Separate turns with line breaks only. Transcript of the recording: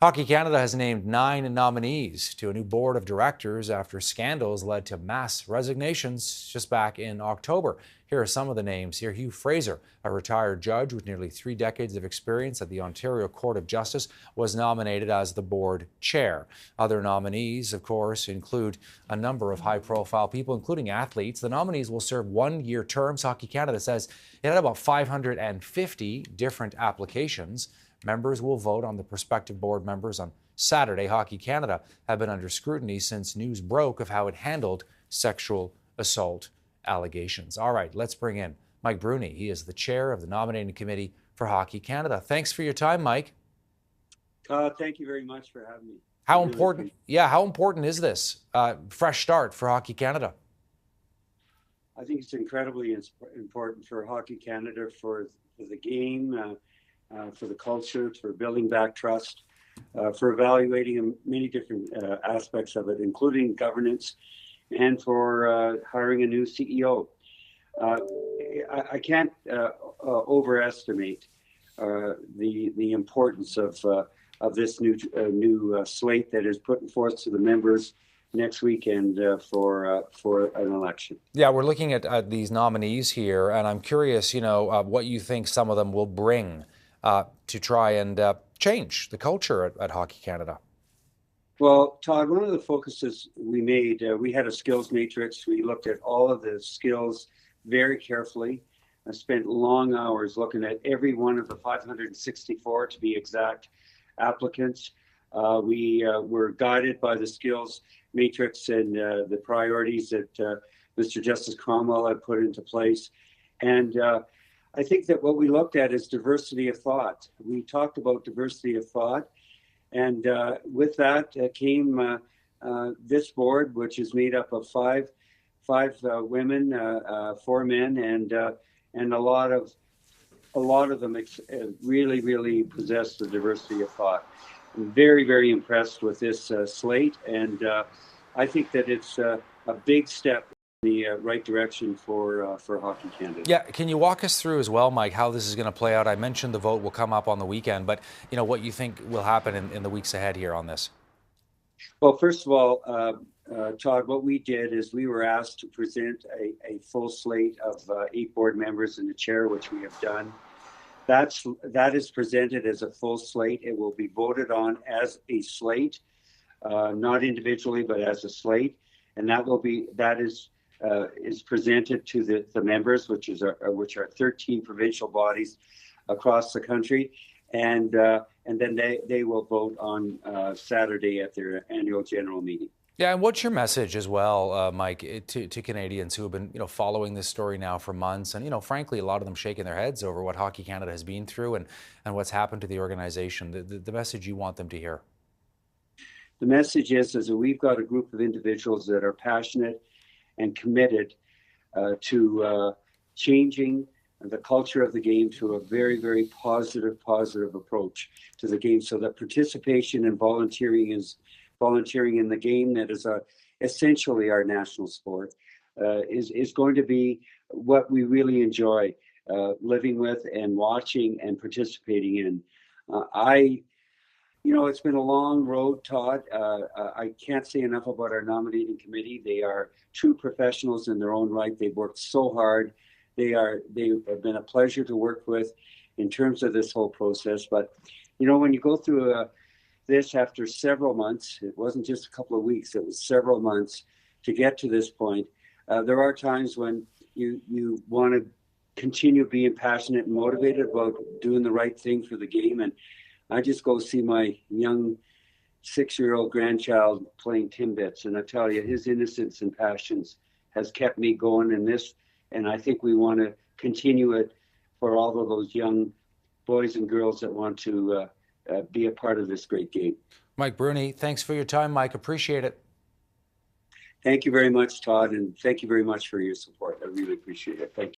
Hockey Canada has named 9 nominees to a new board of directors after scandals led to mass resignations just back in October. Here are some of the names here. Hugh Fraser, a retired judge with nearly 3 decades of experience at the Ontario Court of Justice, was nominated as the board chair. Other nominees, of course, include a number of high-profile people, including athletes. The nominees will serve 1-year terms. Hockey Canada says it had about 550 different applications. Members will vote on the prospective board members on Saturday. Hockey Canada have been under scrutiny since news broke of how it handled sexual assault allegations. All right, let's bring in Mike Bruni. He is the chair of the nominating committee for Hockey Canada. Thanks for your time, Mike.
Thank you very much for having me.
How important is this fresh start for Hockey Canada?
I think it's incredibly important for Hockey Canada, for the game, for the culture, for building back trust, for evaluating many different aspects of it, including governance, and for hiring a new CEO. I can't overestimate the importance of this new slate that is put forth to the members next weekend for an election.
Yeah, we're looking at these nominees here, and I'm curious, what you think some of them will bring to try and change the culture at Hockey Canada.
Well, Todd, one of the focuses we made, we had a skills matrix. We looked at all of the skills very carefully. I spent long hours looking at every one of the 564, to be exact, applicants. We were guided by the skills matrix and the priorities that Mr. Justice Cromwell had put into place. And I think that what we looked at is diversity of thought. We talked about diversity of thought. And with that came this board, which is made up of five women, 4 men, and a lot of them really possess the diversity of thought. I'm very, very impressed with this slate, and I think that it's a big step in the right direction for Hockey Canada.
Yeah, can you walk us through as well, Mike, how this is going to play out? I mentioned the vote will come up on the weekend, but what you think will happen in the weeks ahead here on this?
Well, first of all, Todd, what we did is we were asked to present a full slate of 8 board members and the chair, which we have done. That is presented as a full slate. It will be voted on as a slate, not individually, but as a slate, and that is presented to the members, which are 13 provincial bodies across the country, and then they will vote on Saturday at their annual general meeting.
Yeah, and what's your message as well, Mike, to Canadians who have been following this story now for months, and frankly, a lot of them shaking their heads over what Hockey Canada has been through and what's happened to the organization? The message you want them to hear.
The message is that we've got a group of individuals that are passionate and committed to changing the culture of the game to a very, very positive approach to the game, so that participation and volunteering in the game that is essentially our national sport is going to be what we really enjoy living with and watching and participating in. It's been a long road, Todd. I can't say enough about our nominating committee. They are true professionals in their own right. They've worked so hard. They have been a pleasure to work with in terms of this whole process. But when you go through this after several months, it wasn't just a couple of weeks, it was several months to get to this point. There are times when you want to continue being passionate and motivated about doing the right thing for the game. And I just go see my young 6-year-old grandchild playing Timbits, and I tell you, his innocence and passions has kept me going in this, and I think we want to continue it for all of those young boys and girls that want to be a part of this great game.
Mike Bruni, thanks for your time, Mike. Appreciate it.
Thank you very much, Todd, and thank you very much for your support. I really appreciate it. Thank you.